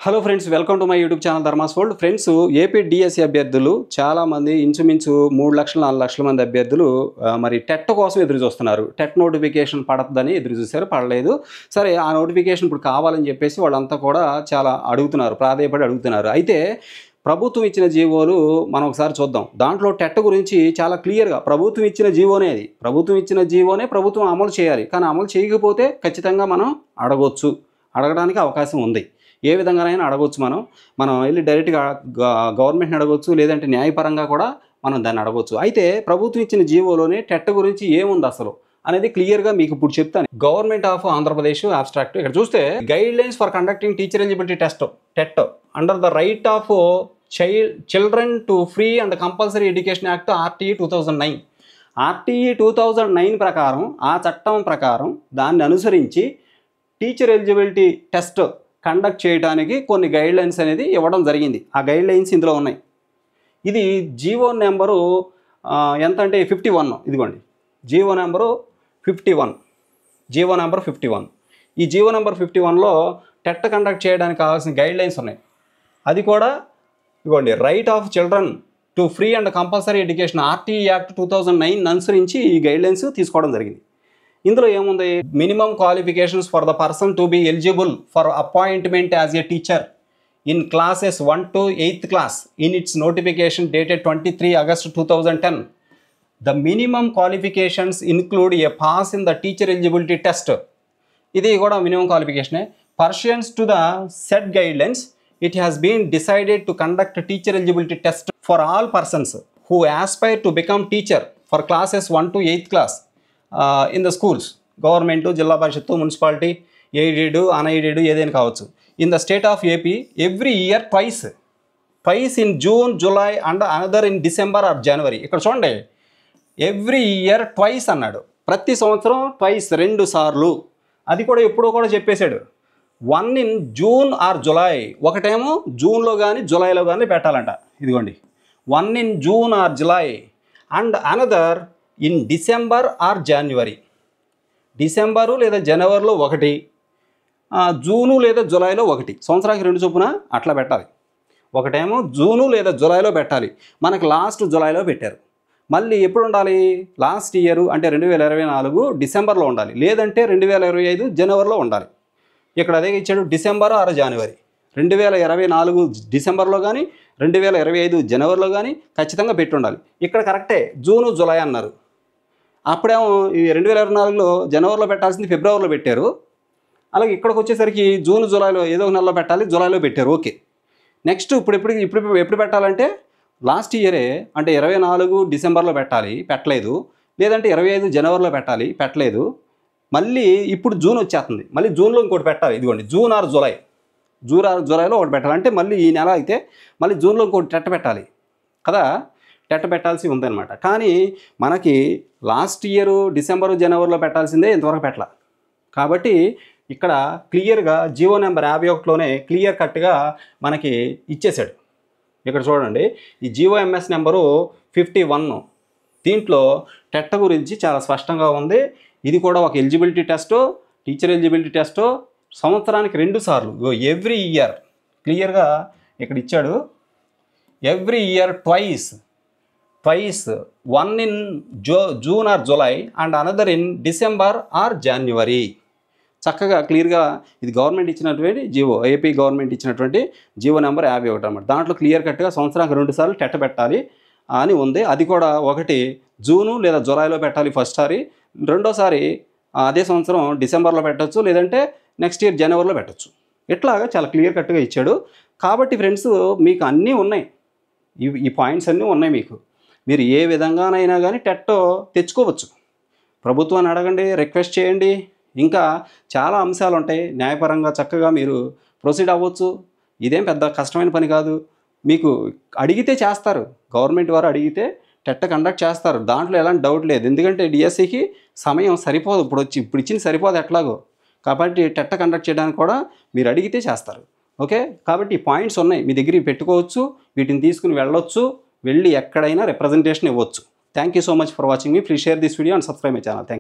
Hello friends, welcome to my YouTube channel Dharma's world. Friends, AP DSC అభ్యర్థులు చాలామంది ఇంచుమించు 3 లక్షల 4 లక్షల మంది అభ్యర్థులు మరి టెట్ కోసం ఎదురు చూస్తున్నారు. టెట్ నోటిఫికేషన్ పడద్దని ఎదురు చూశారు, పడలేదు. సరే, ఆ నోటిఫికేషన్ ఇప్పుడు కావాలని చెప్పేసి వాళ్ళంతా కూడా చాలా అడుగుతున్నారు, ప్రాధేయపడి అడుగుతున్నారు. అయితే ప్రభుత్వం ఇచ్చిన జీవోలు మనం ఒకసారి చూద్దాం. దాంట్లో టెట్ గురించి చాలా క్లియర్గా ప్రభుత్వం ఇచ్చిన జీవోనే అది. ప్రభుత్వం ఇచ్చిన జీవోనే ప్రభుత్వం అమలు చేయాలి. కానీ అమలు చేయకపోతే ఖచ్చితంగా మనం అడగొచ్చు, అడగడానికి అవకాశం ఉంది. ఏ విధంగానైనా అడగొచ్చు. మనం వెళ్ళి డైరెక్ట్గా గవర్నమెంట్ని అడగొచ్చు, లేదంటే న్యాయపరంగా కూడా మనం దాన్ని అడగొచ్చు. అయితే ప్రభుత్వం ఇచ్చిన జీవోలోనే టెట్ గురించి ఏముంది అసలు అనేది క్లియర్గా మీకు ఇప్పుడు చెప్తాను. గవర్నమెంట్ ఆఫ్ ఆంధ్రప్రదేశ్ అబ్స్ట్రాక్ట్ ఇక్కడ చూస్తే guide lines for conducting teacher eligibility TET under the right of children to free and compulsory education act RTE 2009. RTE 2009 ప్రకారం, ఆ చట్టం ప్రకారం దాన్ని అనుసరించి టీచర్ ఎలిజిబిలిటీ టెస్ట్ కండక్ట్ చేయడానికి కొన్ని గైడ్ లైన్స్ అనేది ఇవ్వడం జరిగింది. ఆ గైడ్ లైన్స్ ఇందులో ఉన్నాయి. ఇది జీవో నెంబరు ఎంత అంటే 51. ఇదిగోండి జీవో నెంబరు 51. ఈ జీవో నెంబర్ 51లో టెట్ కండక్ట్ చేయడానికి కావాల్సిన గైడ్ లైన్స్ ఉన్నాయి. అది కూడా ఇదిగోండి, right of children to free and compulsory education RTE act 2009 అనుసరించి ఈ గైడ్ లైన్స్ తీసుకోవడం జరిగింది. ఇందులో ఏముంది? Minimum qualifications for the person to be eligible for appointment as a teacher in classes 1 to 8th class in its notification dated 23 August 2010. The minimum qualifications include a pass in the teacher eligibility test. ఇది కూడా minimum క్వాలిఫికేషనే. Pursuant to the said guidelines, it has been decided to conduct a teacher eligibility test for all persons who aspire to become teacher for classes 1 to 8th class in the schools, government, జిల్లా పరిషత్తు, municipality, aided, unaided ఏదైనా కావచ్చు. In the state of AP every year twice in June, July and another in December or January. ఇక్కడ చూడండి, every year twice అన్నాడు. ప్రతి సంవత్సరం twice, 2 సార్లు. అది కూడా ఎప్పుడో కూడా చెప్పేశాడు. 1 in జూన్ ఆర్ జులై, ఒకటేమో జూన్లో కానీ జూలైలో కానీ పెట్టాలంట. ఇదిగోండి, 1 in June or July and another in December or January. December లేదా జనవరిలో ఒకటి, జూను లేదా జులైలో ఒకటి. సంవత్సరానికి 2 చొప్పున అట్లా పెట్టాలి. ఒకటేమో జూను లేదా జులైలో పెట్టాలి. మనకు లాస్ట్ జులైలో పెట్టారు. మళ్ళీ ఎప్పుడు ఉండాలి? లాస్ట్ ఇయర్ అంటే 2024 డిసెంబర్లో ఉండాలి, లేదంటే 2025 జనవరిలో ఉండాలి. ఇక్కడ అదే ఇచ్చాడు, డిసెంబర్ ఆర్ జనవరి. 2024 డిసెంబర్లో కానీ 2025 జనవరిలో కానీ ఖచ్చితంగా పెట్టి ఉండాలి. ఇక్కడ కరెక్టే, జూను జులై అన్నారు. అప్పుడేమో ఈ 2024లో జనవరిలో పెట్టాల్సింది ఫిబ్రవరిలో పెట్టారు. అలాగే ఇక్కడికి వచ్చేసరికి జూన్ జులైలో ఏదో ఒక నెలలో పెట్టాలి, జులైలో పెట్టారు. ఓకే, నెక్స్ట్ ఎప్పుడు పెట్టాలంటే లాస్ట్ ఇయరే, అంటే 24 డిసెంబర్లో పెట్టాలి, పెట్టలేదు. లేదంటే 25 జనవరిలో పెట్టాలి, పెట్టలేదు. మళ్ళీ ఇప్పుడు జూన్ వచ్చేస్తుంది, మళ్ళీ జూన్లో ఇంకోటి పెట్టాలి. ఇదిగోండి, జూన్ ఆర్ జులైలో ఒకటి పెట్టాలి. అంటే మళ్ళీ ఈ నెల అయితే మళ్ళీ జూన్లో ఇంకోటి టెట్ పెట్టాలి కదా, టెట్ పెట్టాల్సి ఉందన్నమాట. కానీ మనకి లాస్ట్ ఇయర్ డిసెంబరు, జనవరిలో పెట్టాల్సిందే, ఇంతవరకు పెట్టాల. కాబట్టి ఇక్కడ క్లియర్గా జీవో నెంబర్ 51లోనే క్లియర్ కట్గా మనకి ఇచ్చేసాడు. ఇక్కడ చూడండి, ఈ జీవో ఎంఎస్ నెంబరు 51. దీంట్లో టెట్ గురించి చాలా స్పష్టంగా ఉంది. ఇది కూడా ఒక eligibility test, teacher eligibility test, సంవత్సరానికి 2 సార్లు. ఎవ్రీ ఇయర్ క్లియర్గా ఇక్కడ ఇచ్చాడు. Every year twice, 1 in June or July and another in December or January. చక్కగా క్లియర్గా ఇది గవర్నమెంట్ ఇచ్చినటువంటి జీవో, ఏపీ గవర్నమెంట్ ఇచ్చినటువంటి జీవో నెంబర్ 51 అన్నమాట. దాంట్లో క్లియర్ కట్గా సంవత్సరానికి 2 సార్లు టెట్ పెట్టాలి అని ఉంది. అది కూడా ఒకటి జూను లేదా జులైలో పెట్టాలి ఫస్ట్ సారి, రెండోసారి అదే సంవత్సరం డిసెంబర్లో పెట్టచ్చు, లేదంటే నెక్స్ట్ ఇయర్ జనవరిలో పెట్టచ్చు. ఇట్లాగా చాలా క్లియర్ కట్గా ఇచ్చాడు. కాబట్టి ఫ్రెండ్స్, మీకు అన్నీ ఉన్నాయి, ఈ పాయింట్స్ అన్నీ ఉన్నాయి. మీరు ఏ విధంగానైనా కానీ టెట్ తెచ్చుకోవచ్చు. ప్రభుత్వాన్ని అడగండి, రిక్వెస్ట్ చేయండి. ఇంకా చాలా అంశాలు ఉంటాయి. న్యాయపరంగా చక్కగా మీరు ప్రొసీడ్ అవ్వచ్చు. ఇదేం పెద్ద కష్టమైన పని కాదు. మీకు అడిగితే చేస్తారు, గవర్నమెంట్ వారు అడిగితే టెట్ కండక్ట్ చేస్తారు. దాంట్లో ఎలాంటి డౌట్ లేదు. ఎందుకంటే డిఎస్సికి సమయం సరిపోదు, ఇప్పుడు ఇచ్చింది సరిపోదు ఎట్లాగో. కాబట్టి టెట్ కండక్ట్ చేయడానికి కూడా మీరు అడిగితే చేస్తారు. ఓకే, కాబట్టి ఈ పాయింట్స్ ఉన్నాయి, మీ దగ్గర పెట్టుకోవచ్చు, వీటిని తీసుకుని వెళ్ళొచ్చు, వెళ్ళి ఎక్కడైనా రిప్రజెంటేషన్ ఇవ్వచ్చు. Thank you so much for watching me. Please share this video and subscribe my channel. Thank